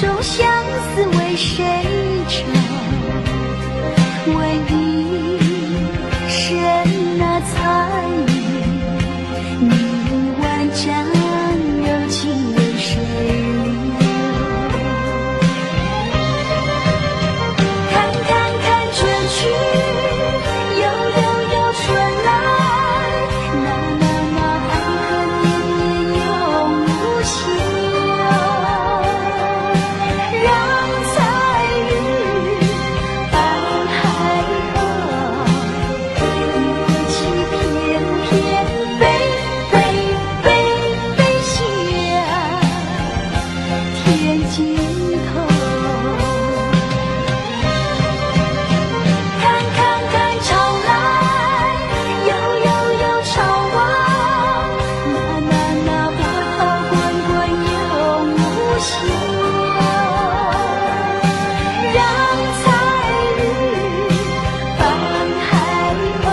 中相思为谁愁？问一声那彩云，你万丈柔情为谁留？看看看春去，又春来，那爱恨绵绵永无休。让彩云伴海鸥，一起翩翩飞向天尽头。看看看潮来，又潮往，那波涛滚永无休。让彩云伴海鸥，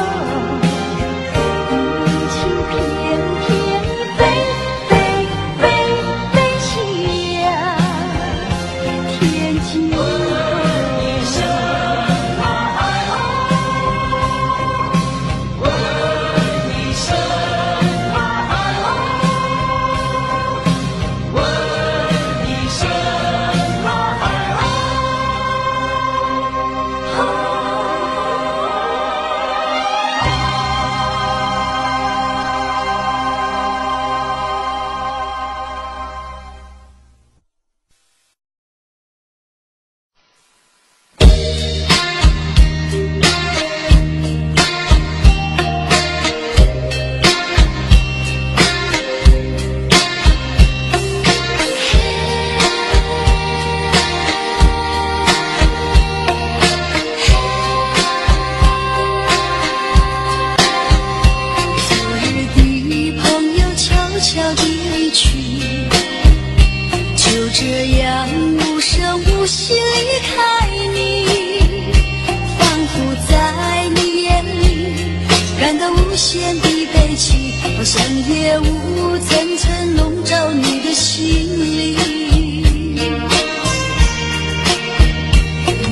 一起翩翩飞向天尽头。悄地离去，就这样无声无息离开你，仿佛在你眼里感到无限的悲戚，好像夜雾层层笼罩你的心里。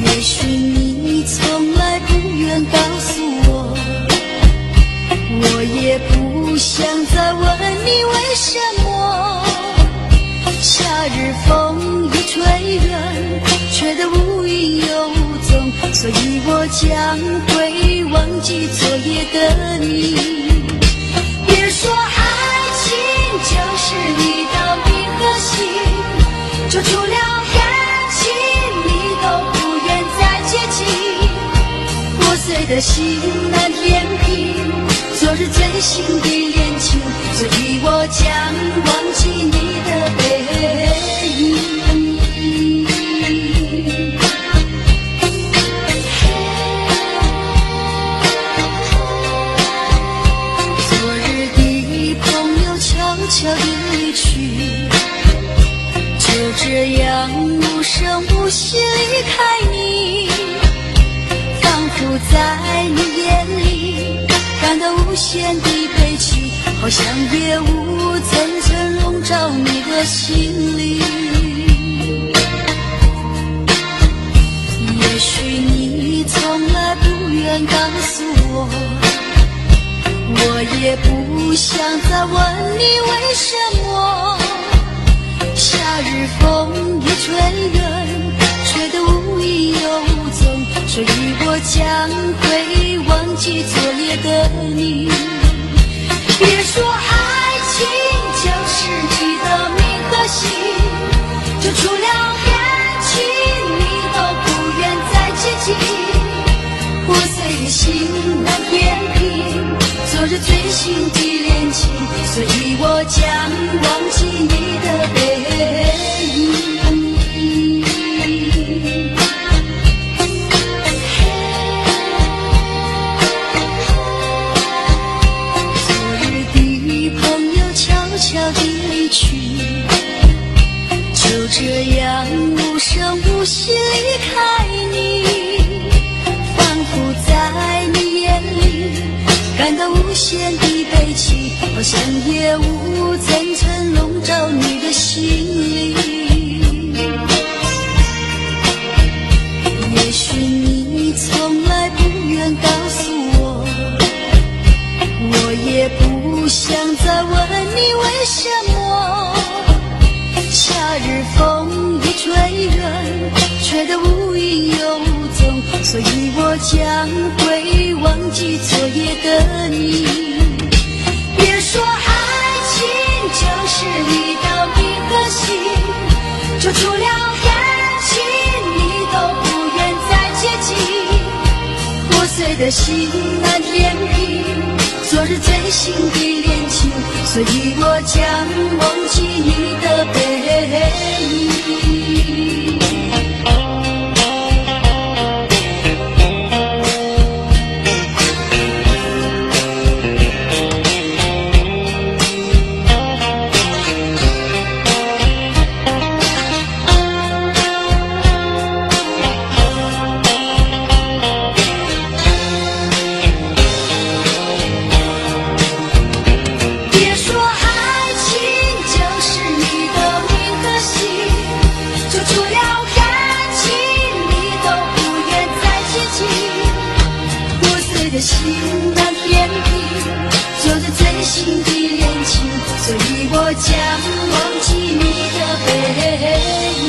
也许你从来不愿告诉我，我也不想再问你为什么夏日风一吹远，却得无影有踪，所以我将会忘记昨夜的你。别说爱情就是你的名和姓，就除了感情你都不愿再接近，破碎的心难填平昨日最心的恋情，所以我将忘记你的背影。昨日的朋友悄悄地离去，就这样无声无息离开你，仿佛在你眼里感到无限的悲戚，好像夜雾层层笼罩你的心里。也许你从来不愿告诉我，我也不想再问你为什么夏日风一吹远，吹得无影有踪，所以我将会忘记昨夜的你。别说爱情就是你的名和姓，就除了感情你都不愿再接近，破碎的心难填平昨日最心的恋情，所以我将忘记你的背影。悄地离去，就这样无声无息离开你，仿佛在你眼里感到无限的悲戚，好像夜雾层层笼罩你的心里。所以我将会忘记昨夜的你。别说爱情就是你的名和姓，就除了感情你都不愿再接近。破碎的心难填平昨日最新的恋情，所以我将忘记你的背影。心难填平昨日最新的恋情，所以我将忘记你的背影。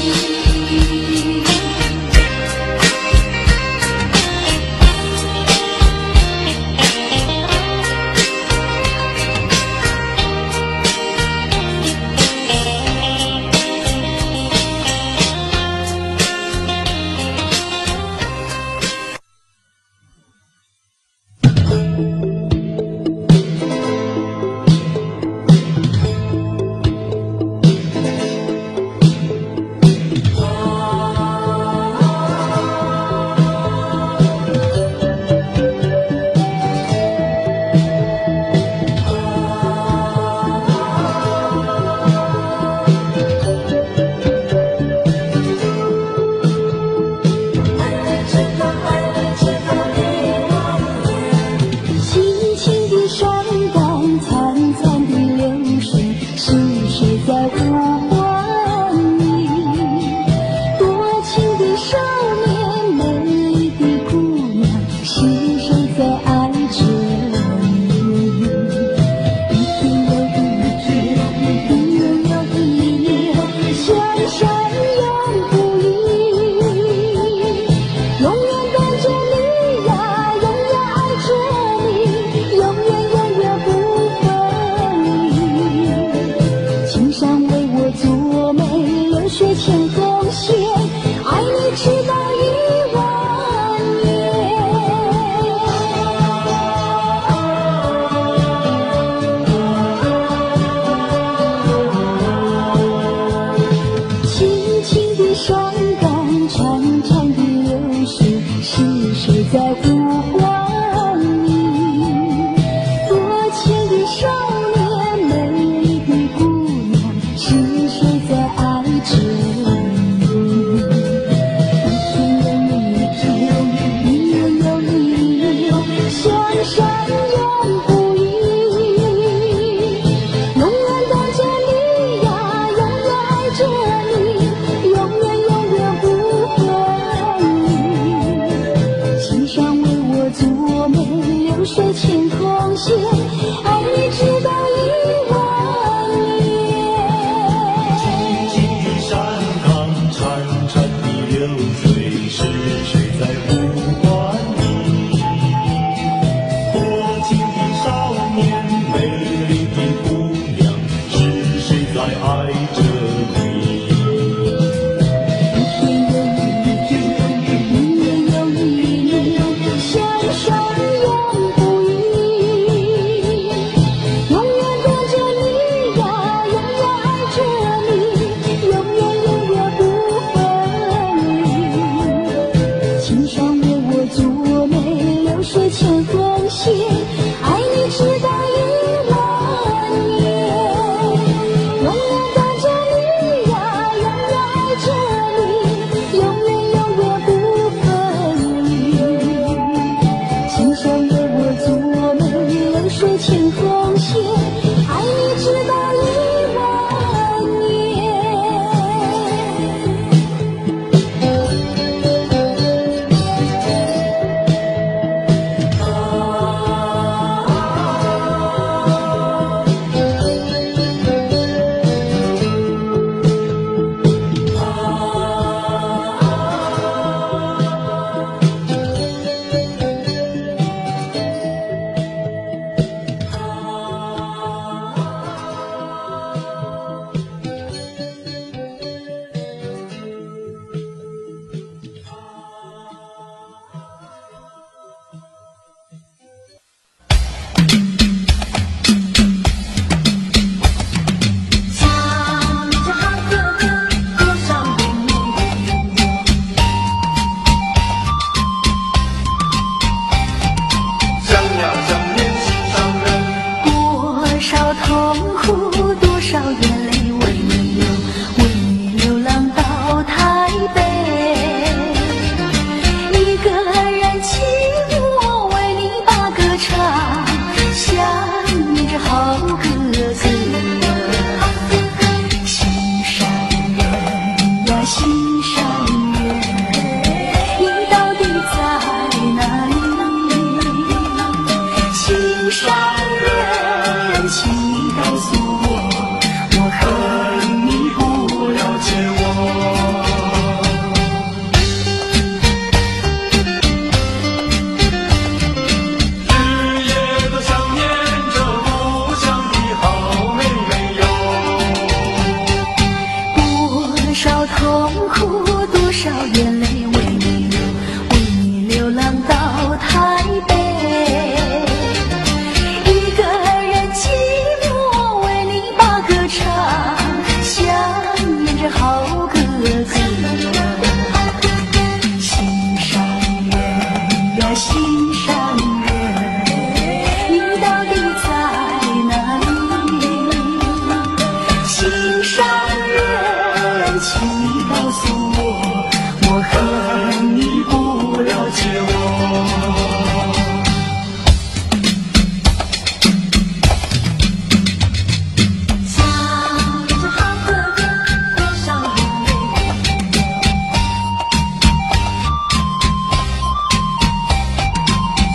苦，多少眼泪为你流，为你流浪到台北。一个人寂寞，为你把歌唱，想念着好哥哥。心上人呀，心上人，你到底在哪里？心上人，请你告诉我，我恨你不了解我。想着好哥哥，多少眼泪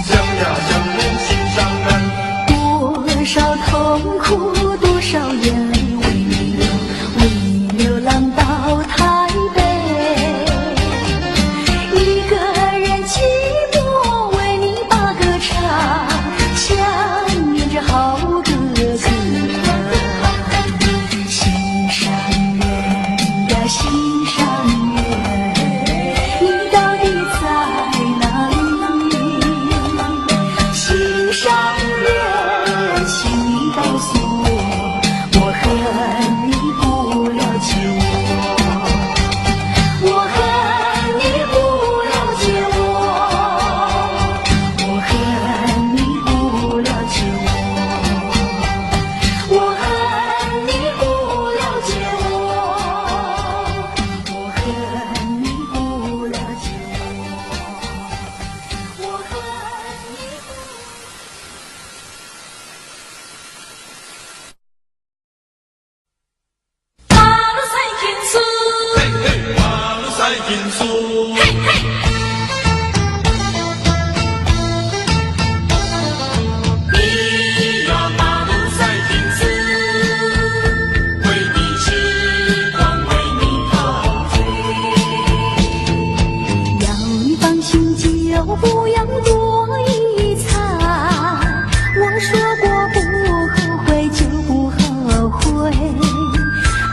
想呀想人心上人，多少痛苦，多少眼泪为你流，为你流浪到台北。一个人寂寞，为你把歌唱，想念着好哥哥。心上人呀，心上人，你到底在哪里？心上人，请你告诉我，我恨你不了解我，我恨你不了解我，我恨你不了解我，我恨你不了解我，我恨你不了解我，我恨你不。马路赛天书，嘿嘿，马路赛金书，嘿嘿。你呀马路赛金书，为你痴狂，为你陶醉。要你放心，就不要多一餐。我说过不后悔，就不后悔。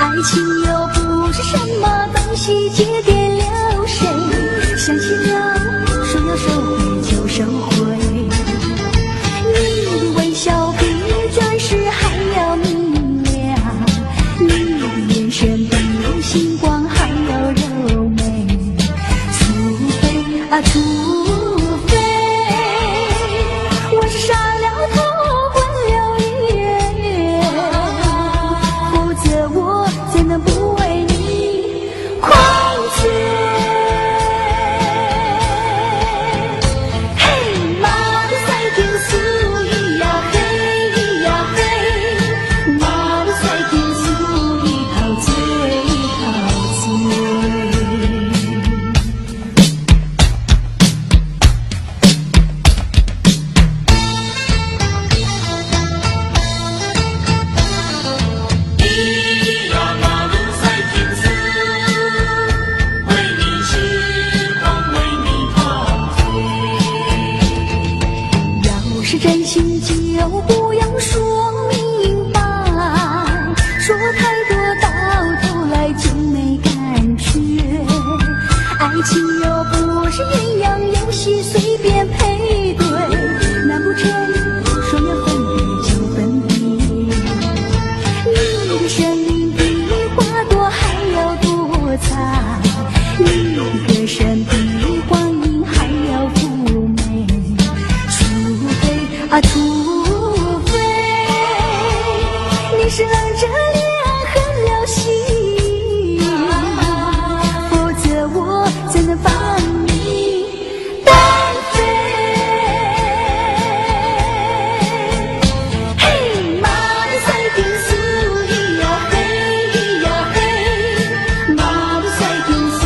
爱情又不是什么东西，借给了谁？相信了，说要收回就收回。你的微笑比钻石还要明亮，你的眼神比星光还要柔美。除非啊，除非我是杀了他，昏了眼，否则我怎能不为你狂醉？嘿，马路赛天书，咿呀嘿，咿呀嘿，马路赛天书，一陶醉，一陶醉。你呀马路赛金书，为你痴狂，为你陶醉。要是真心就不要说明白，说太多到头来就没感觉。爱情又不是鸳鸯游戏，随便配对，难不成说要分别就分别？你的生命比花朵还要多彩，你的歌声比光阴还要妩媚。除非啊，除非你是冷着脸狠了心，否则我怎能放你单飞？嘿，马路赛天书，咿呀嘿，咿呀嘿，马路赛天书，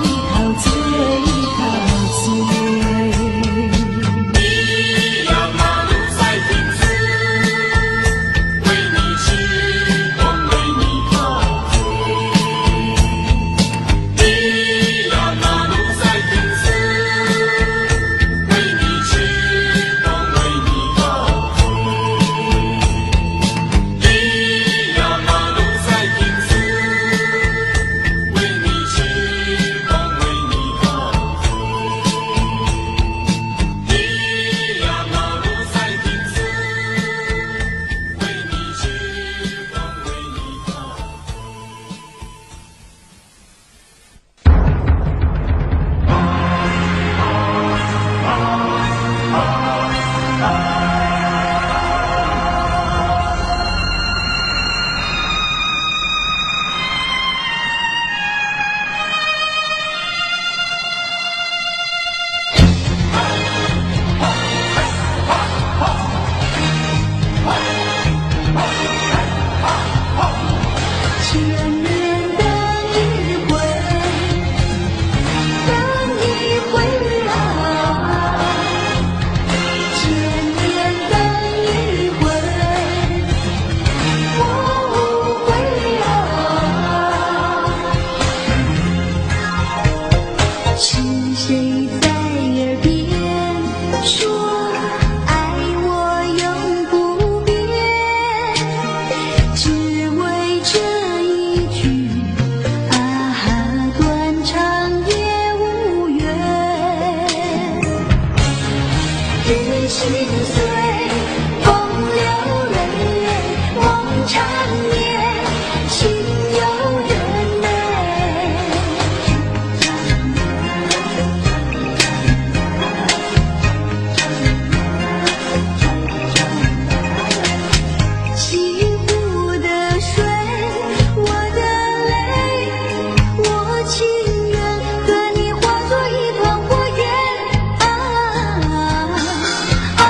一陶醉，一陶醉。你呀马路赛金书，为你痴狂，为你陶醉。你呀马路赛心碎，风流泪泪梦长夜，情有人美。西湖的水，我的泪，我情愿和你化作一团火焰。啊啊啊！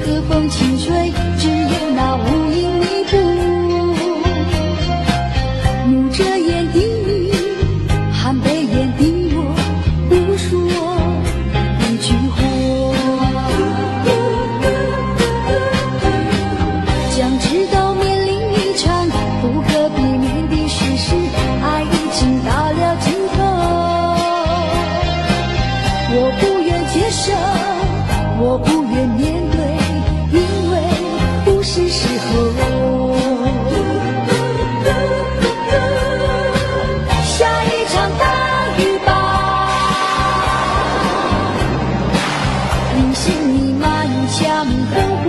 和风轻吹，只有那无影弥补。怒着眼的你，含悲眼的我，不说一句话。将知道面临一场不可避免的事实，爱已经到了尽头。我不愿接受，我不愿面对，因为不是时候。下一场大雨吧，零星弥漫江灯火，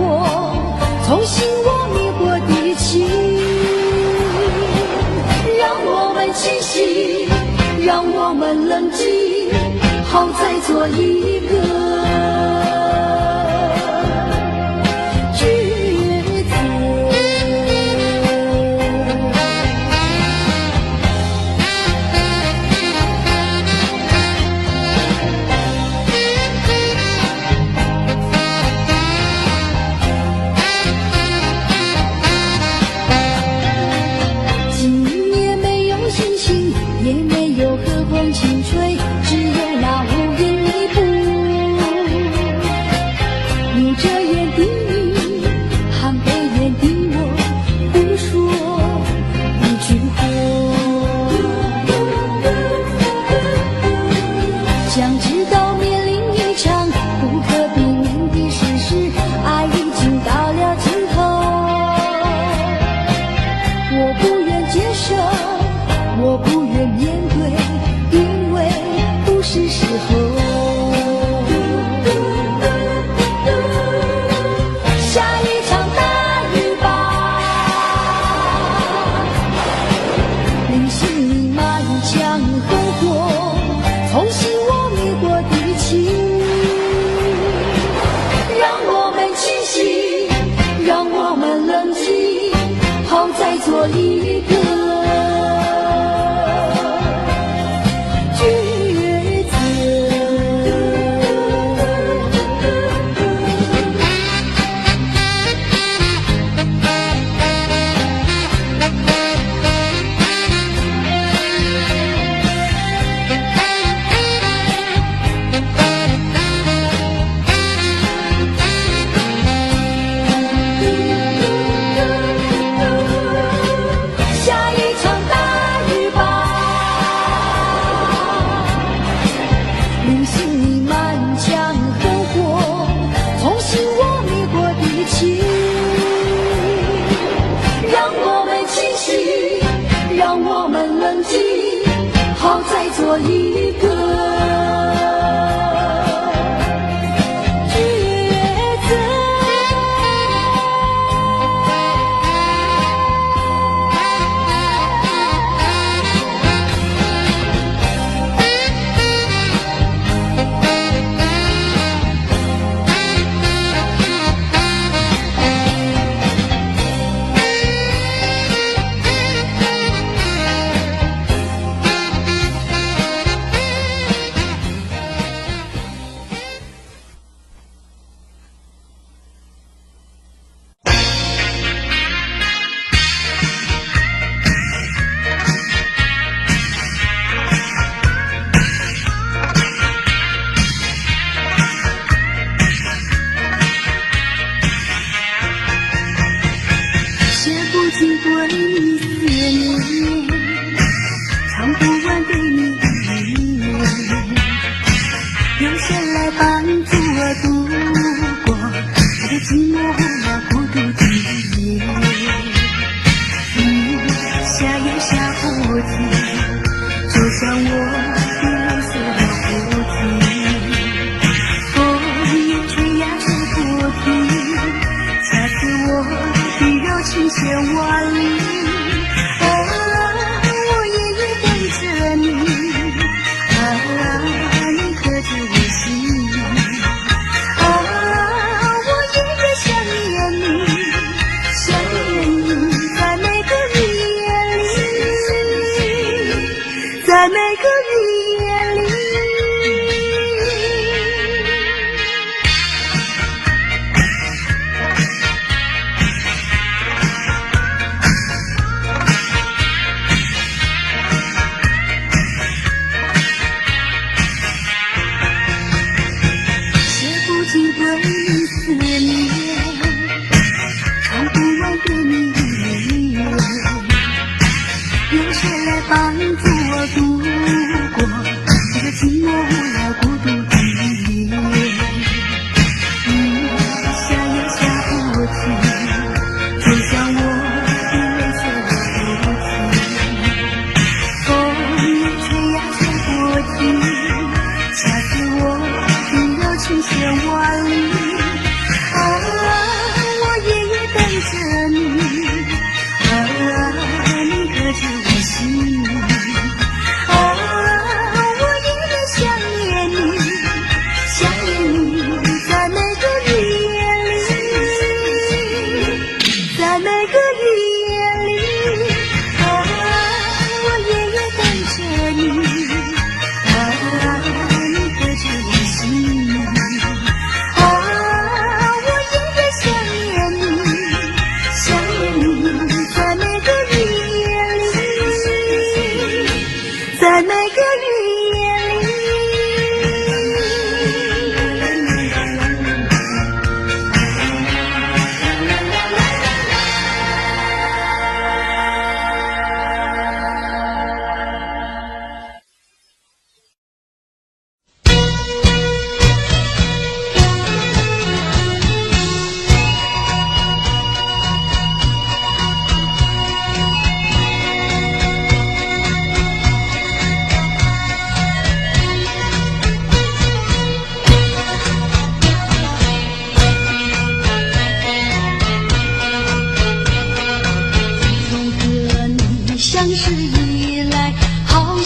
重新我迷惑的情，让我们清醒，让我们冷静，好再做一个做一个抉择。好再做一个抉择。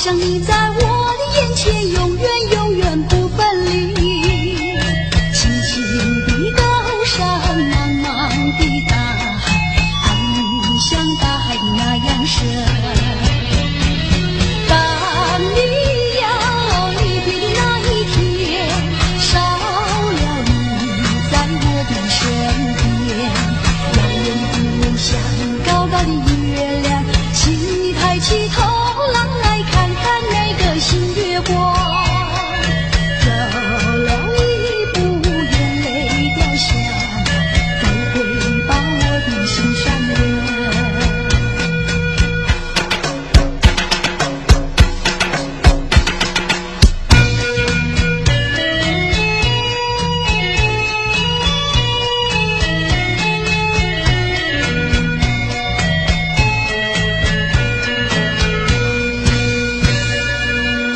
像你在我的眼前永远永远不分离。轻轻的高山，茫茫的大海，爱你像大海那样深。当你要离别的那一天，少了你在我的身边，遥远的故乡，高高的月亮，请你抬起头来看看那个新月光。走了一步，眼泪掉下，再会吧我的心上人。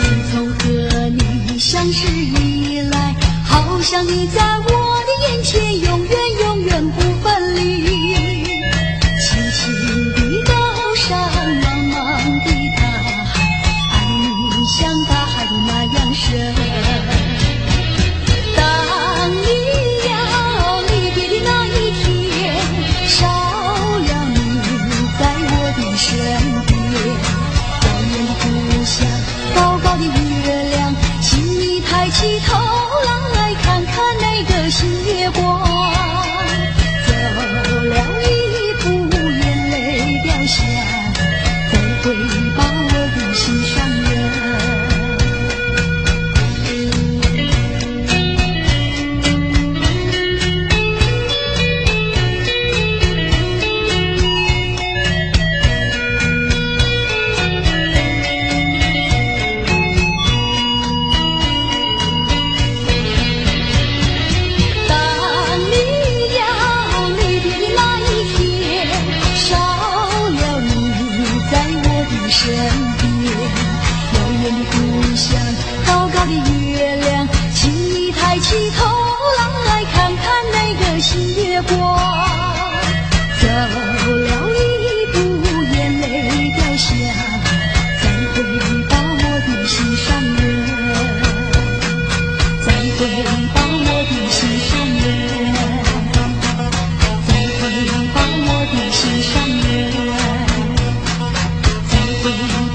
自从和你相识以来，好像你在我的眼前永远永远不分离。轻轻的高山，茫茫的大海，爱你像大海那样深。当你要离别的那一天，少了你在我的身边，遥远的故乡，高高的月亮，请你抬起头来看看那个新月光。走了一步，眼泪掉下，再会吧我的心上人。当你要离别的那一天，少了你在我的身边，遥远的故乡，高高的月亮，请你抬起头来看看那个新月光。走了一步，眼泪掉下，再会吧我的心上人。再会吧我的心上人，再会吧我的心上人，再会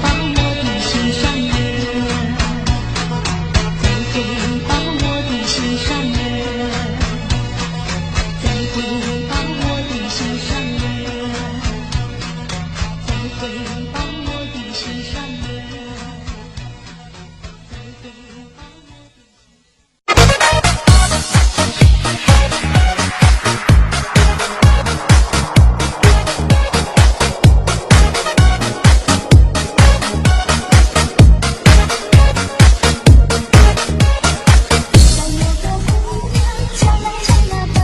吧我的心上人，再会吧我的心上人，再会吧我的心上人，再会吧我的心上人，再会吧我的。像有个姑娘，长来长那般，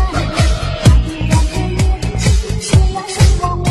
她依然很年轻，却要身亡亡。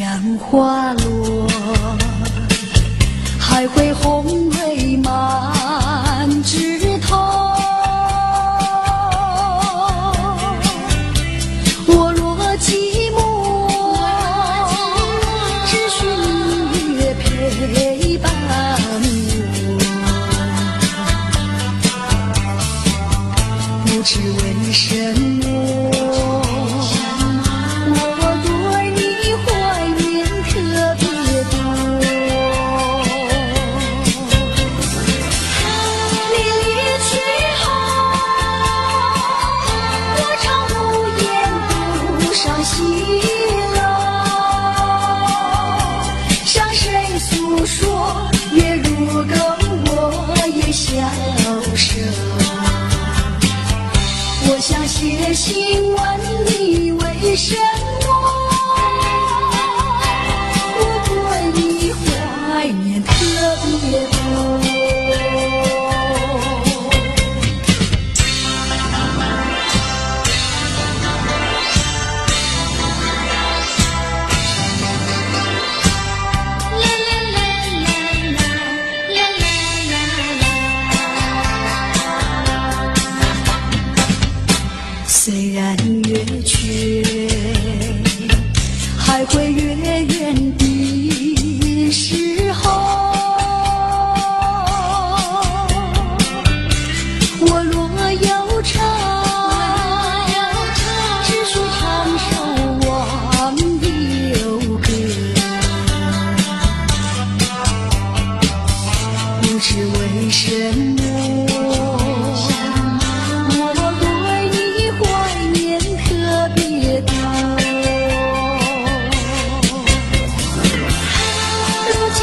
杨花落，还会红蕊满枝头。我若寂寞，只需明月陪伴我。不知为什么，我对你怀念特别多。你离去后，我常无言不伤心了。向谁诉说？月如歌，我也消瘦。我想写信问你为什么，我对你怀念特别多。虽然月缺，还会月圆的时候，我若忧愁，只需唱首忘忧歌。不知为什么，如今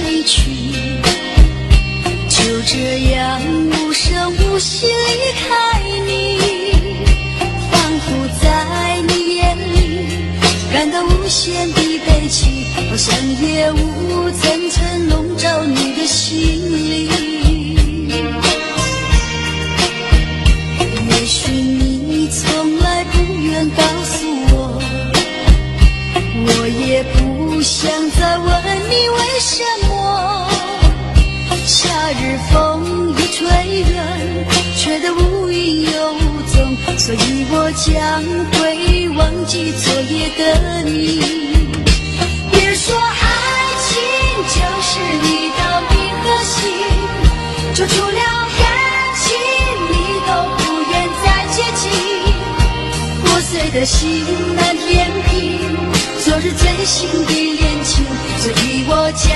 离去，就这样无声无息离开你，仿佛在你眼里感到无限的悲戚，好像夜雾层层笼罩你的心里。也许你从来不愿告诉我，我也不想再问你为什么。夏日风一吹远，吹得无影有踪，所以我将会忘记昨夜的你。别说爱情就是你的名和姓，就除了感情你都不愿再接近。破碎的心难填平，昨日最新的恋情，所以我将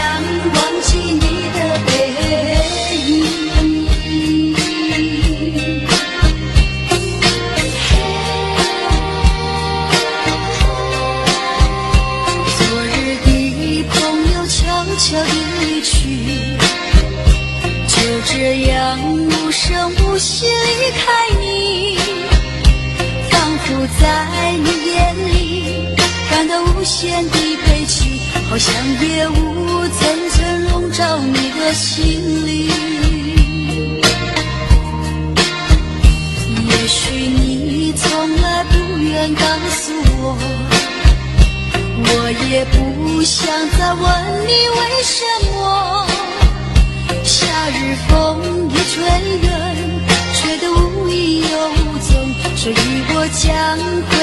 忘记你的背影。昨日的朋友悄悄地离去，就这样无声无息离开你，仿佛在你眼里感到无限的悲戚，好像夜雾层层笼罩你的心里。也许你从来不愿告诉我，我也不想再问你为什么。夏日风一吹远，吹得无影有踪，所以我将会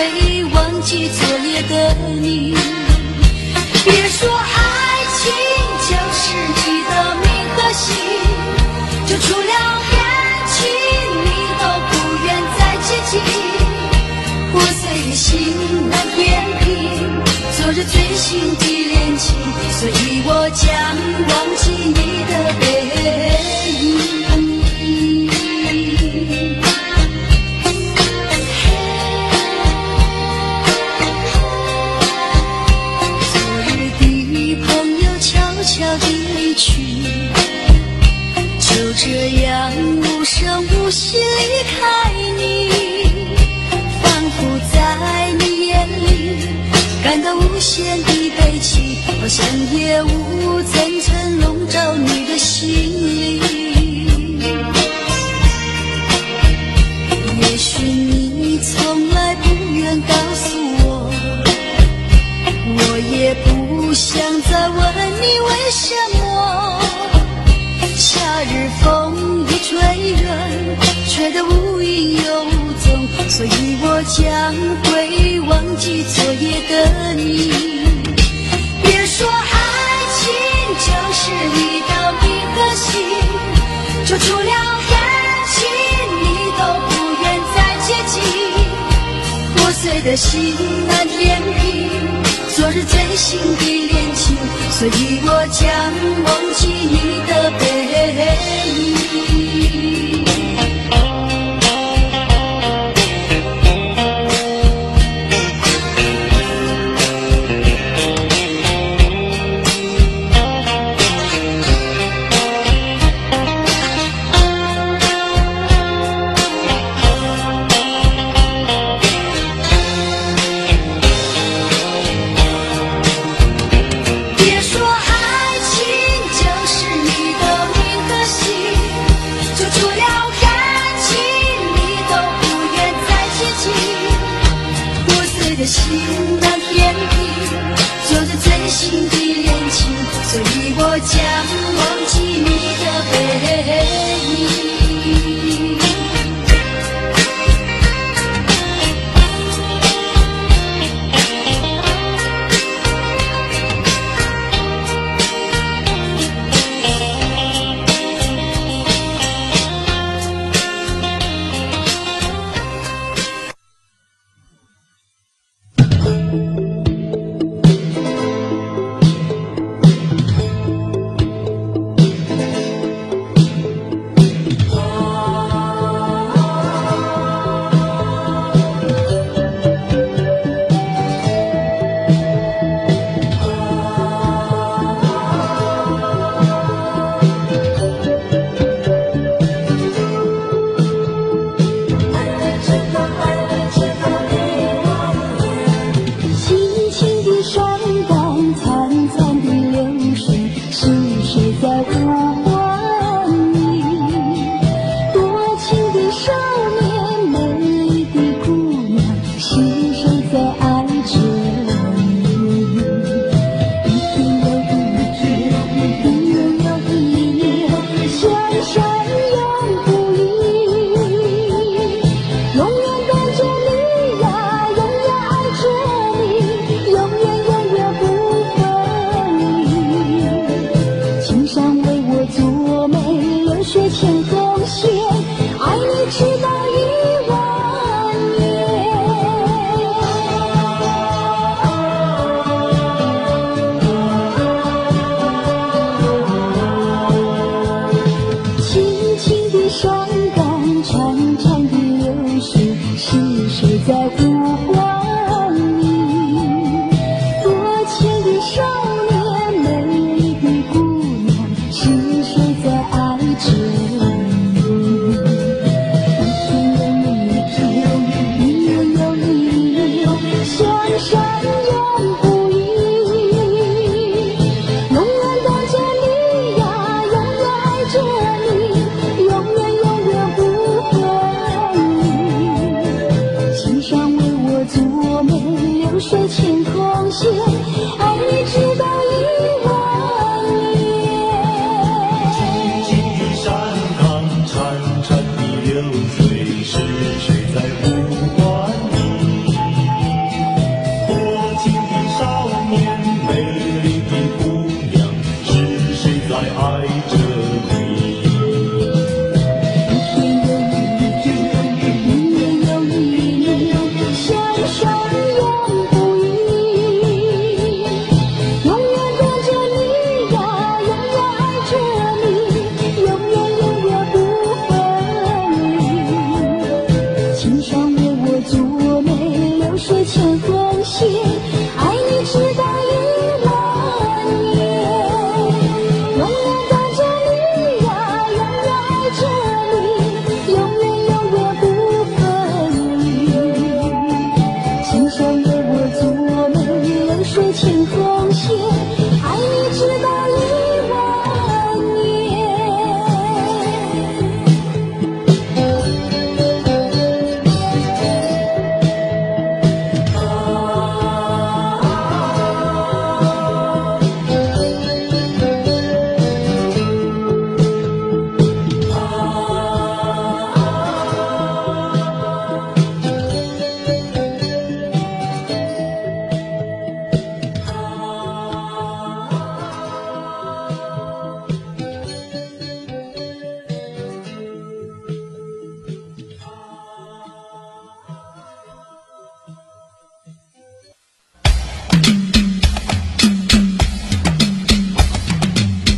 忘记昨夜的你。别说爱情就是你的名和姓，就除了感情你都不愿再接近。破碎的心难填平，昨日最新的恋情，所以我将忘记你的背影。悄地离去，就这样无声无息离开你，仿佛在你眼里感到无限的悲戚，好像夜雾层层笼罩你的心里。也许你从来不愿告诉我，我也不想再问你为什么。夏日风一吹远，吹得无影有踪，所以我将会忘记昨夜的你。别说爱情就是你的名和姓，就除了感情你都不愿再接近。破碎的心难填平，昨日最新的恋情，所以我将忘记你的背影。心难填平，昨日最新的恋情，所以我将忘记你的背影。在呼唤你。多情的少年，美丽的姑娘，是谁在爱着你？一天又一天，一年又一年，相山永不离。永远跟着你呀，永远爱着你，永远永远不分离。青山为我作媒，流水牵红线，爱你直到1万年。轻轻的伤感，潺潺的流水，是谁在呼唤你？多情的少年，美丽的姑娘，是谁在爱着你？一天又一天，相山永不离。永远等着你呀，永远爱着你，永远永远不分离。青山为我作媒，流水牵红线，爱你直到1万年。静的山岗，潺潺的流水，是谁在呼唤你？多情的少年，美丽的姑娘，是谁在爱着你？一年又一年，相山永不移。永远跟着你呀，永远爱着你，永远永远不分离。青山为我作媒，流水牵红线，爱你直到1万年。永远等着你呀，永远爱着你，永远永远不分离。青山为我作媒，流水牵红线，爱你直到1万年。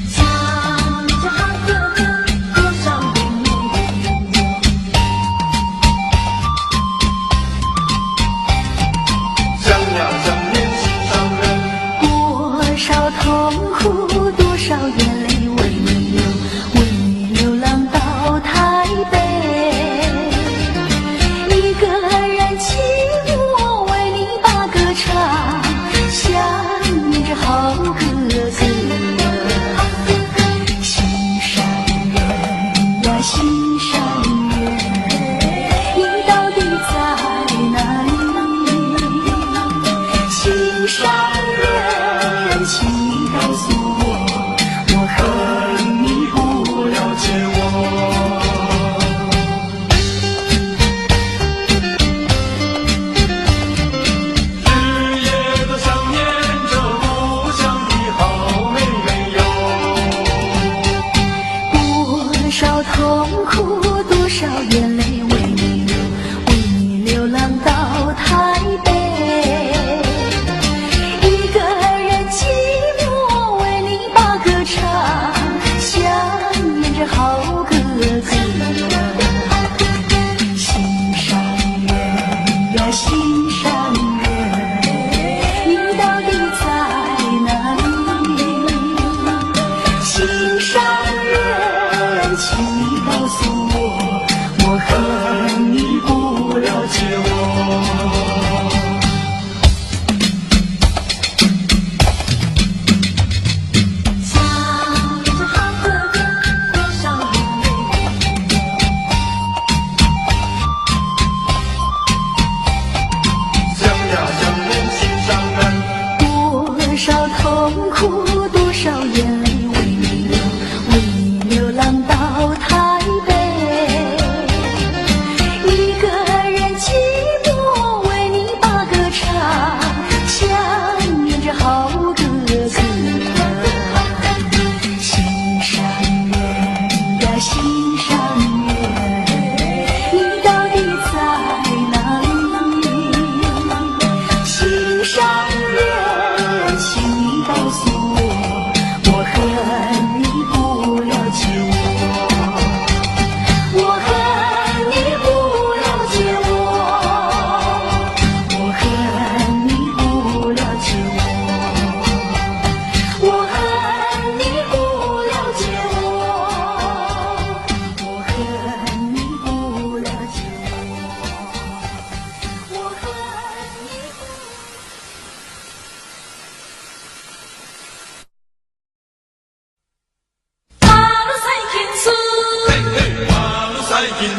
唱着好歌歌，多少人没人有。想呀想念心上人，多少痛苦，多少眼泪为你流，为你流浪到台北。一个人寂寞，为你把歌唱，想念着好歌子。心上人呀，心上人，你到底在哪里？心上人，请你告诉我，我和你不了解我。日夜都想念着故乡的好妹妹哟。多少痛苦，多少眼泪为你流，为你流浪到台北。一个人寂寞，为你把歌唱，想念着好歌子。心上人呀，心上人，你到底在哪里？心上人，请你告诉我，我和你不了解我。唱着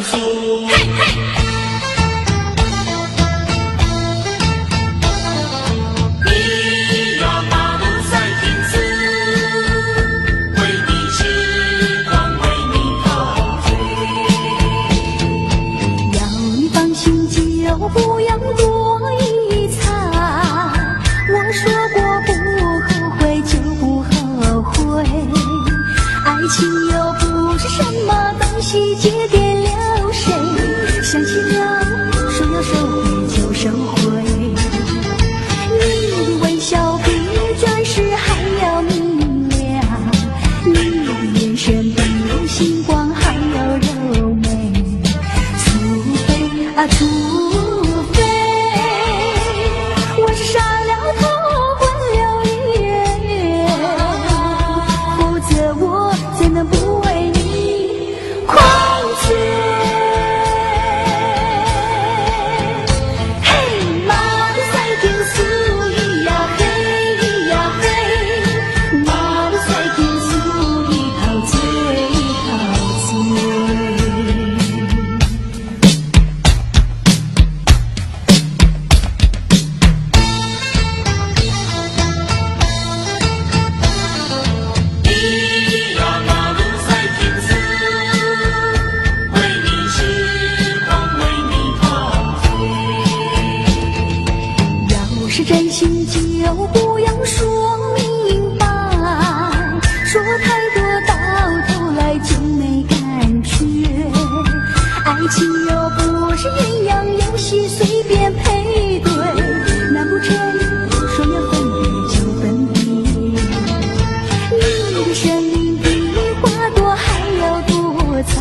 诉。你呀，马路赛天使，为你痴狂，为你陶醉。要你放心，就不要多疑猜。我说过不后悔就不后悔，爱情又不是什么东西借给了谁，想起了说要收回就收回。你的微笑比钻石还要明亮，你的眼神比星光还要柔美，除非啊除非我是傻了头昏了眼，否则我怎能不为你狂醉？嘿，马路赛天使呀嘿呀嘿，马路赛天使陶醉陶醉。你呀，马路赛天使，为你痴狂，为你陶醉。要是真心就不要说明白，说太多到头来就没感觉。爱情又不是鸳鸯游戏随便配对，难不成说要分别就分别？你的生命比花朵还要多彩，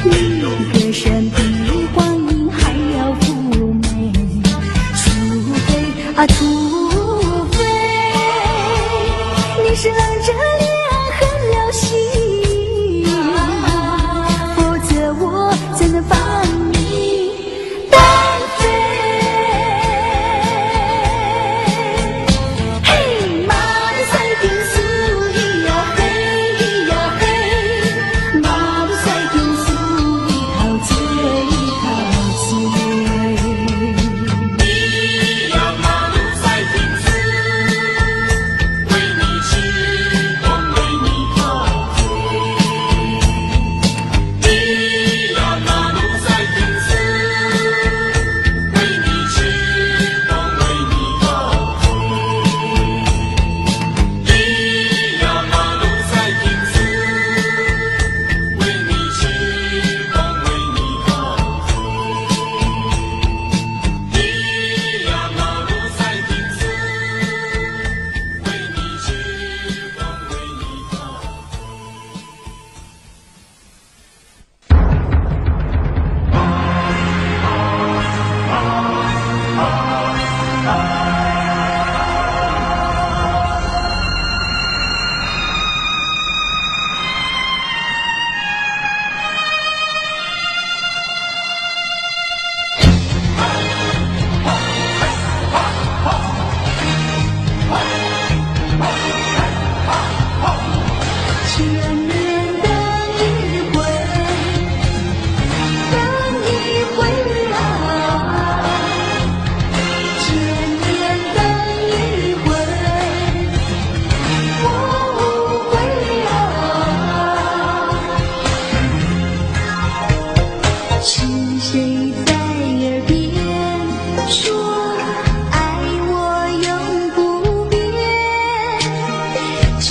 你的歌声比光阴还要妩媚，除非啊除非你是冷着脸狠了心，否则我怎能放你单飞？嘿，马路赛天使呀嘿呀嘿，马路赛天使陶醉陶醉。你呀，马路赛天使，为你痴狂，为你陶醉。你呀，马路赛天使，为你痴狂，为你陶醉。你呀，马路赛天使，为你痴狂，为你陶醉。你呀，马路赛天使，为你痴狂，为你陶醉。千年等一回，等一回啊！千年等一回，我无悔啊！是谁在耳边说爱我永不变？只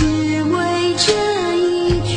为这一句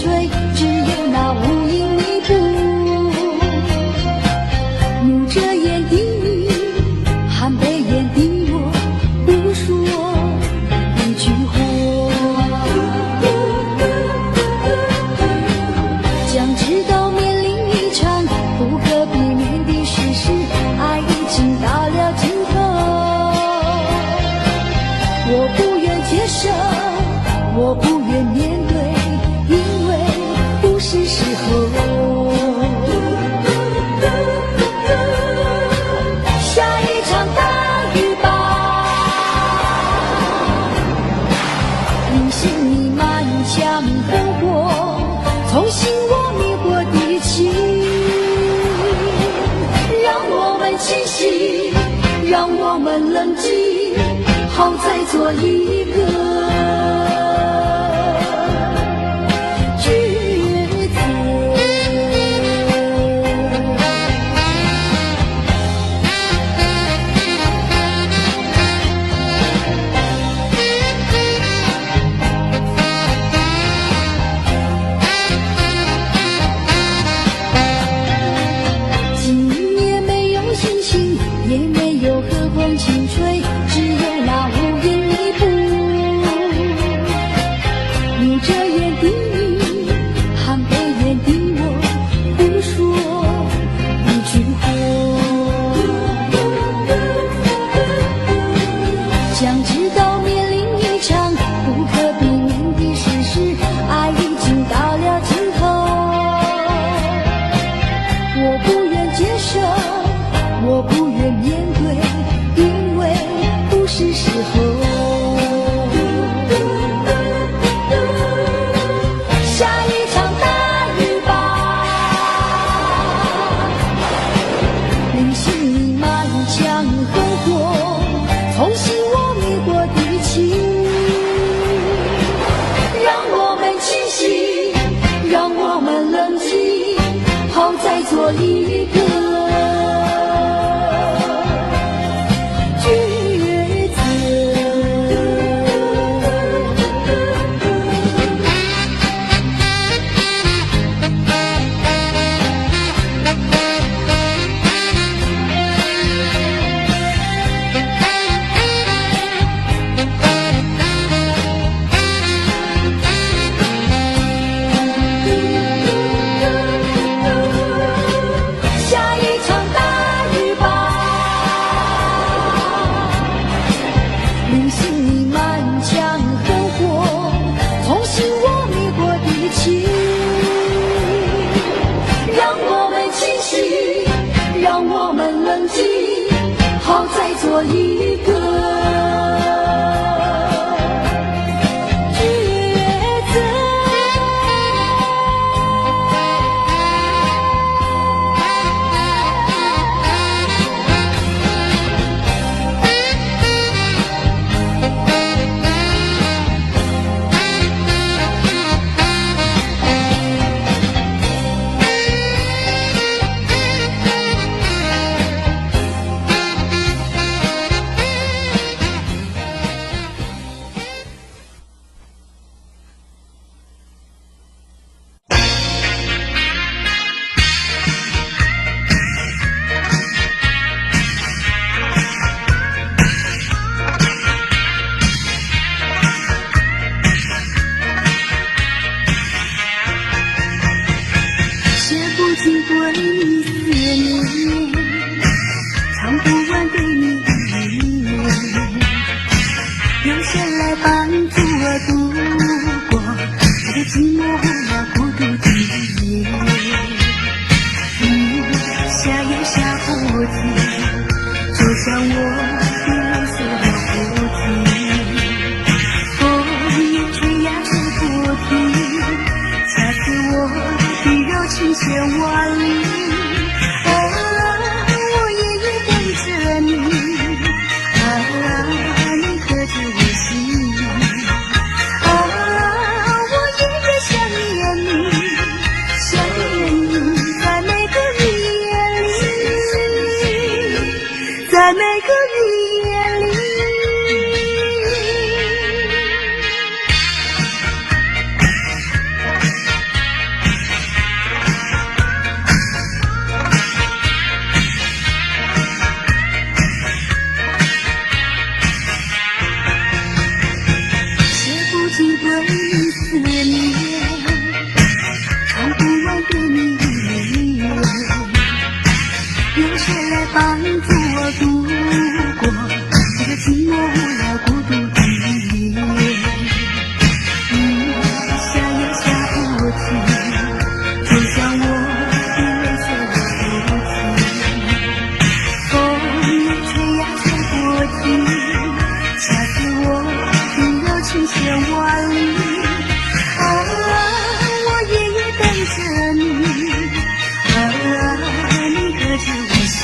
吹，只有那无影弥补。蒙着眼的你，含悲眼的我，不说一句话。将知道面临一场不可避免的事实，爱已经到了尽头。我不愿接受，我不愿面对，因为不是时候。下一场大雨吧，淋醒你满腔灯火，重新我迷惑的情。让我们清醒，让我们冷静，好再做一个做一个抉择。好再做一个抉择。对你思念，唱不完对你依恋，留下来帮助我度过我的寂寞和孤独的夜。下也下不停，就像我的泪水流不停，风也吹呀吹不停，掐死我的柔情千万里。我夜夜等着你，你可知我心？我夜夜想念你，想念你，在每个日夜里，在每个日夜里。千万里。我夜夜等着你，你可知我心？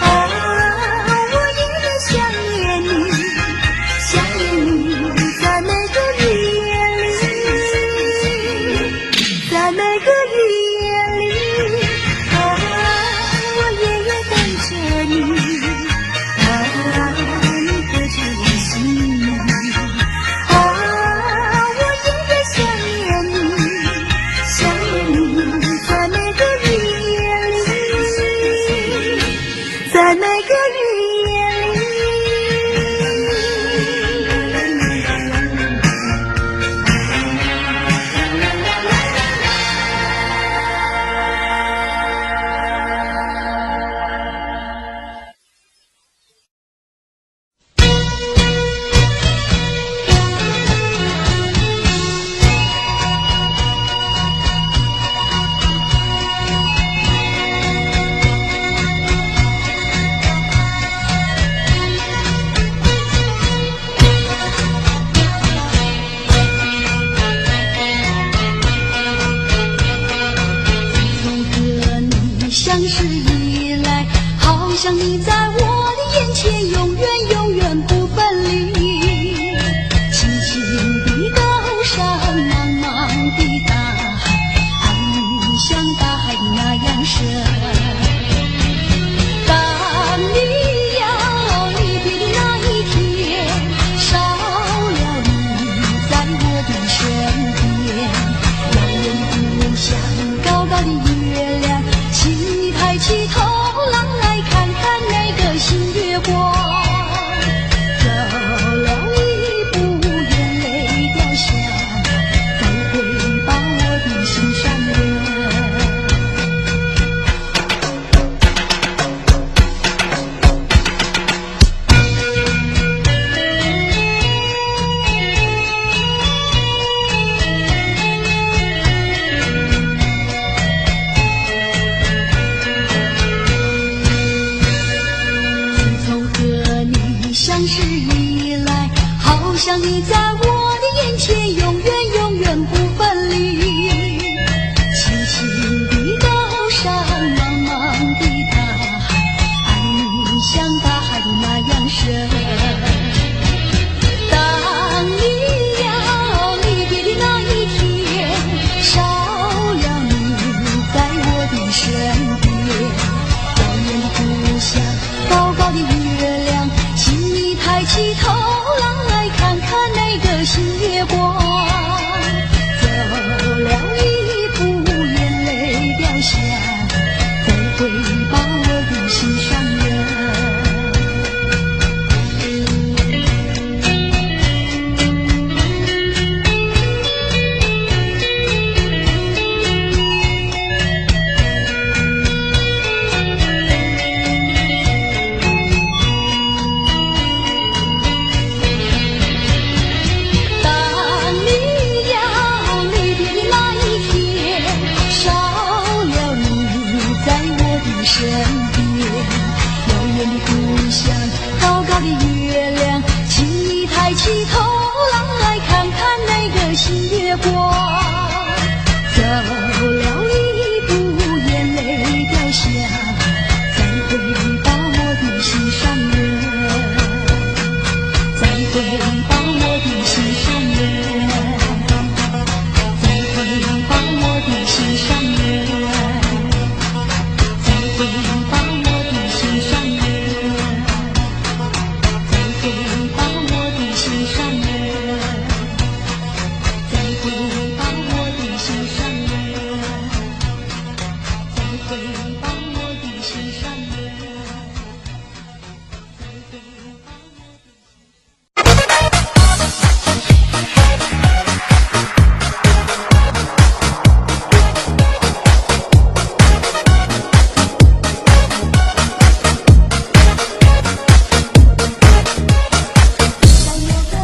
我夜夜想念你，想念你，在每个夜里，在每个夜里，我夜夜等着你，你可知我心？我夜夜想念你，想念你，在每个夜里，在每个夜里。相识以来，好像你在我的眼前，永远永远不分离。青青的高山，茫茫的大海，爱你像大海那样深。当你要离别的那一天，少了你在我的身边，遥远的故乡，高高的月亮，请你抬起头来看看那个新月光。走了一步，眼泪掉下，再会把我的心上人。自从和你相识以来，好像你在我的眼前，永远永远不分离。青青的高山，茫茫的大海，爱你像大海那样深。当你要离别的那一天，少了你在我的身边，遥远的故乡，高高的月亮，请你抬起头来看看那个新月光。走了一步，眼泪掉下，再会把我的心上人。当你要离别的那一天，少了你在我的身边，遥远的故乡，高高的月亮，请你抬起头来看看那个新月光。走了一步，眼泪掉下，再会把我的心上人，再会把我的心上人，再会把我的心上人，再会把我的心上人，再会把我的心上人，再会把我的心上人，再会把我的心上人，再会把我的。像有个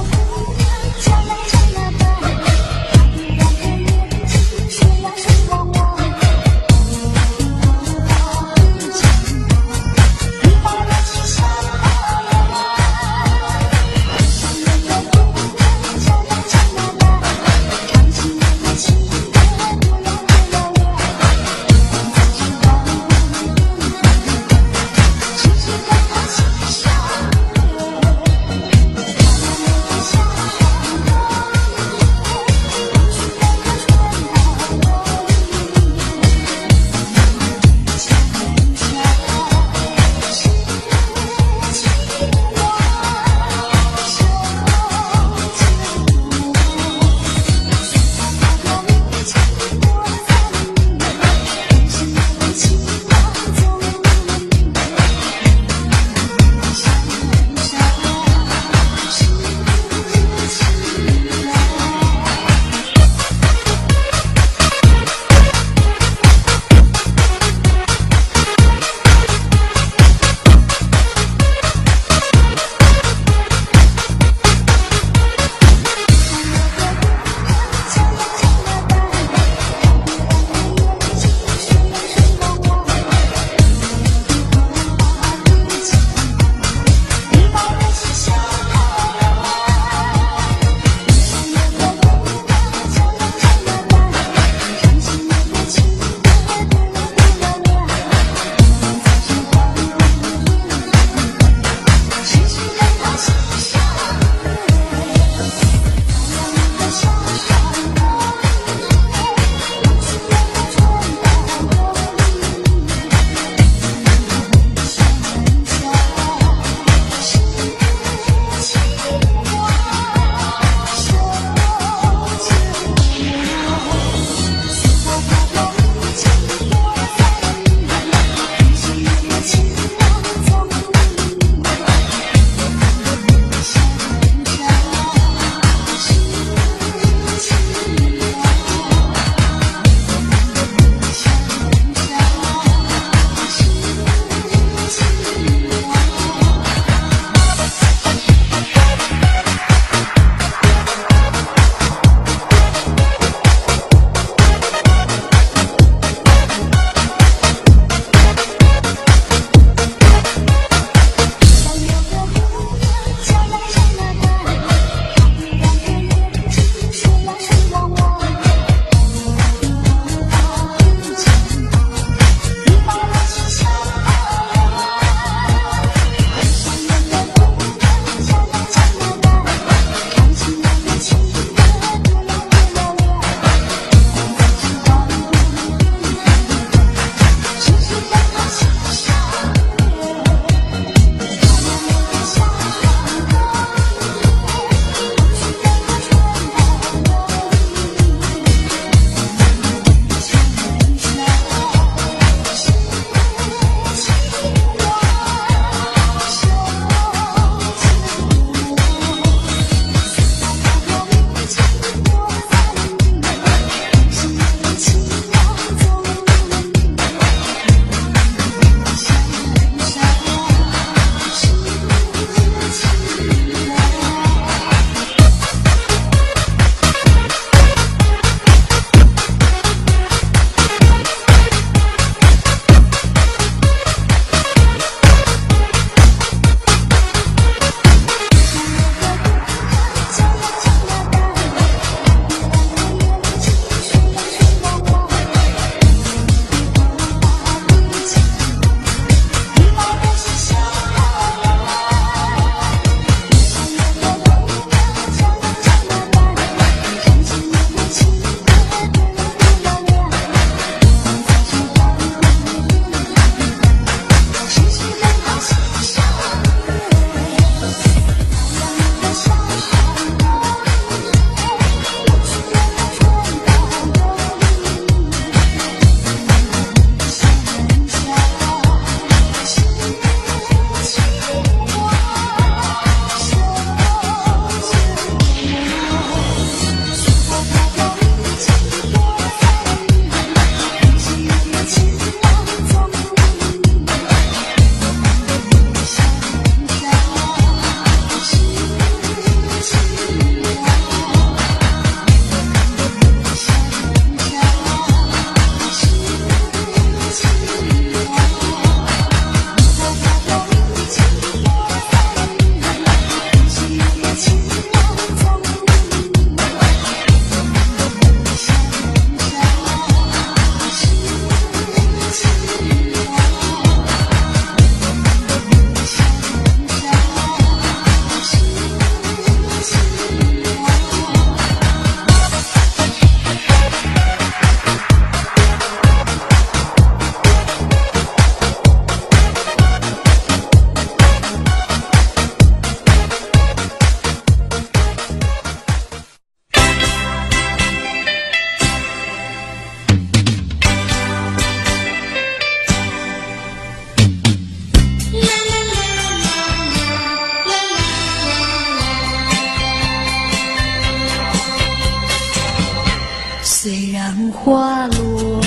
花落，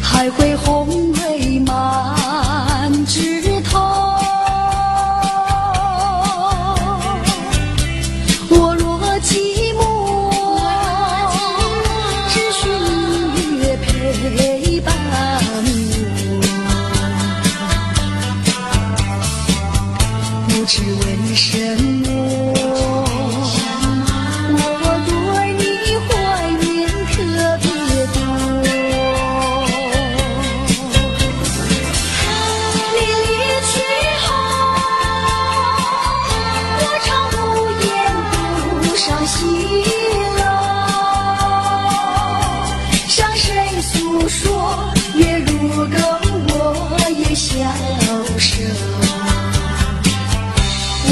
还会红蕊满枝头。我若寂寞，只需明月陪伴我，不知为什么。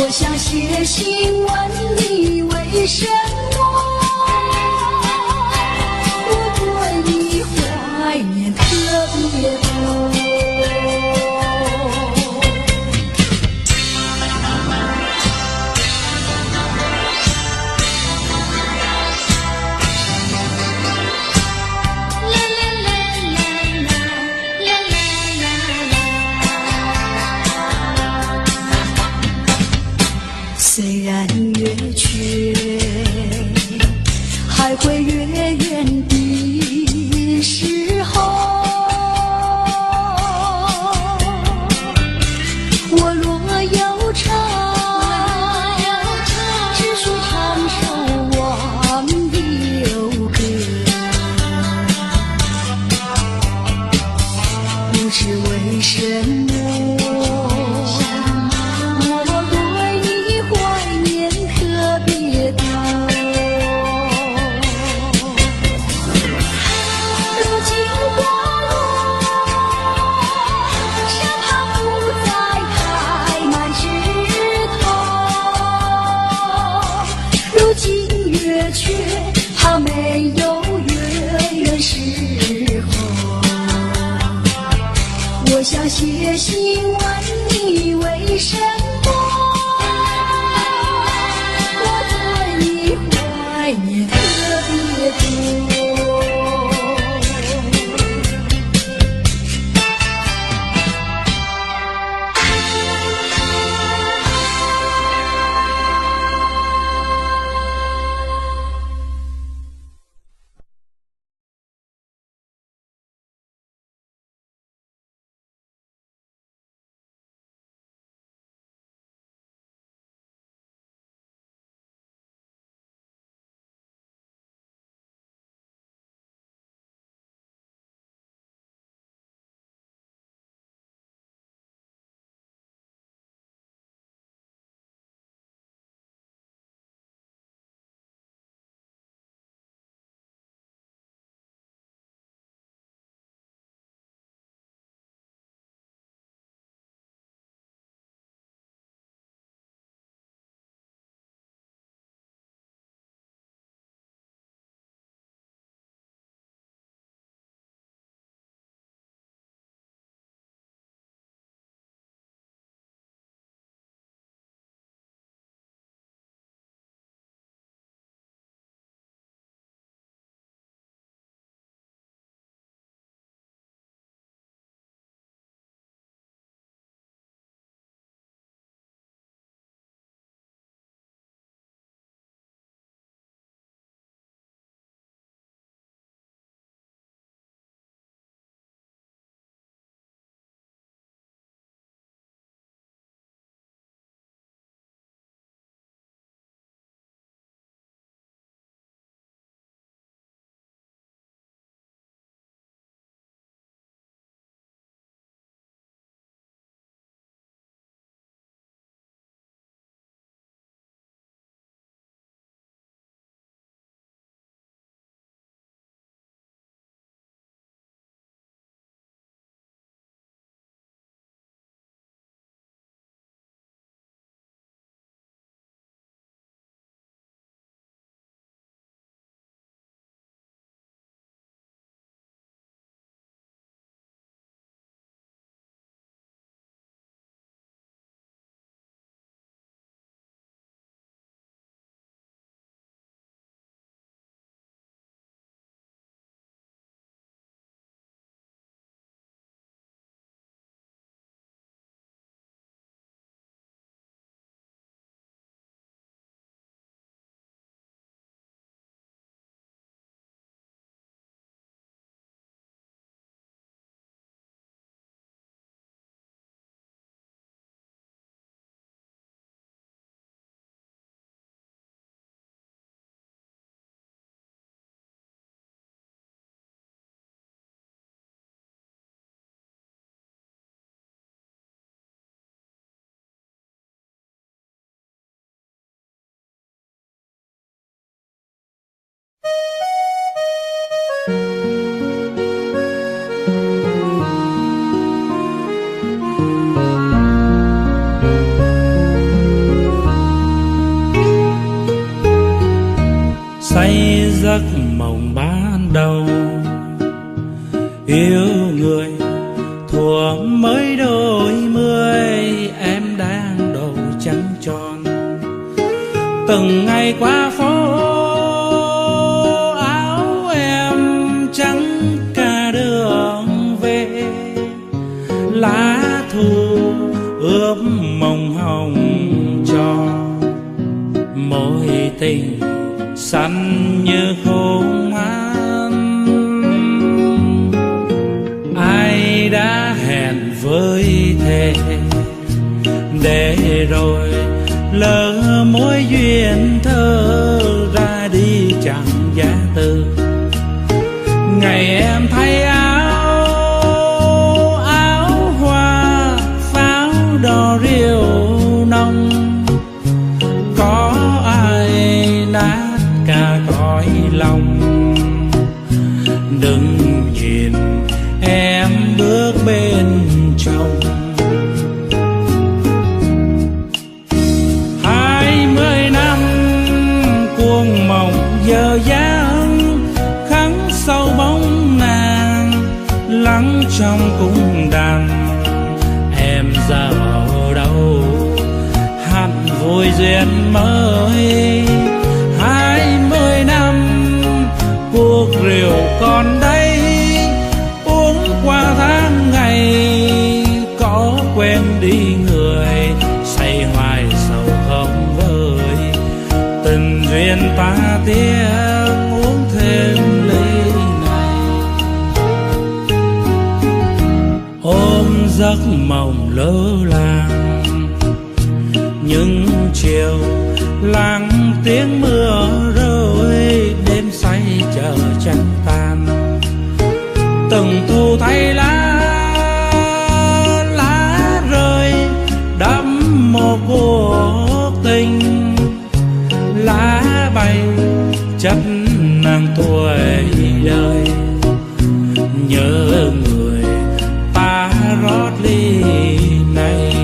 我想写信问你为什么，我对你怀念特别多。虽然月缺，还会月圆的时候，我若有唱，只需唱首忘忧歌，不知为什么。却怕没有月圆时候，我想写信问你为什么，我对你怀念特别多。say giấc mộng ban đầu yêu người thuở mới đôi mươi, em đang đầu trắng tròn từng ngày qua phố áo em trắng cả đường về, lá thu ướp mộng hồng cho mối tình xanh như khôn han. Ai đã hẹn với thề để rồi lỡ mối duyên thơ ra đi chẳng giá từ. Ngày em thay áo hoa pháo đỏ rượu nồng, có ai nát cả cõi lòng. Đừng nhìn em bước bên trong, 20 năm cuồng mộng dở dang, khắc sâu bóng nàng lắng trong cung đàn. Em giờ ở đâu hẳn vui duyên mới, 20 năm cuộc rượu còn đây, uống qua tháng ngày có quen đi người, say hoài sầu không vơi. Tình duyên ta tiếc uống thêm ly này, ôm giấc mộng lỡ làng những chiều lặng tiếng mưa rơi, đêm say chờ trăng tan. Từng thu thay lá rơi đẫm mồ cuộc tình, lá bay chất nàng tuổi đời. Nhớ người ta rót ly này,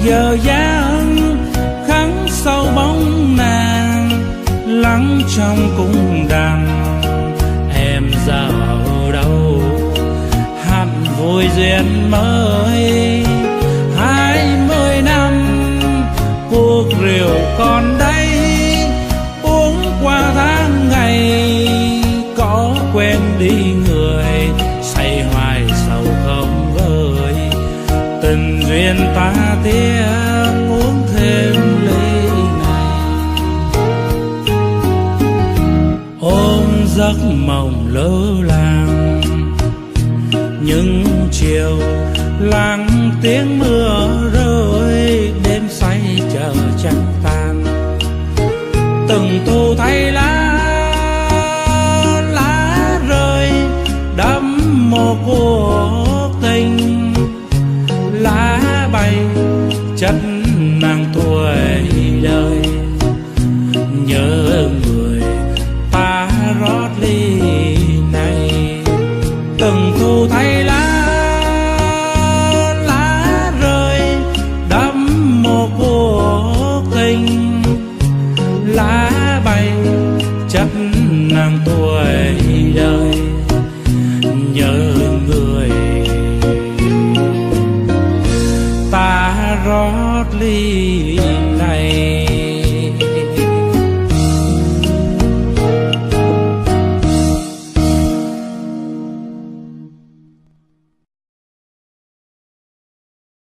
dở dang khắc sâu bóng nàng lắng trong cung đàn. Em giờ ở đâu hẳn vui duyên mới, 20 năm cuộc rượu còn đây, uống qua tháng ngày có quen đi người, say hoài sầu không vơi. Tình duyên ta tiếc uống thêm ly này, ôm giấc mộng lỡ làng những chiều lặng tiếng mưa rơi, đêm say chờ trăng tan. Từng thu thay lá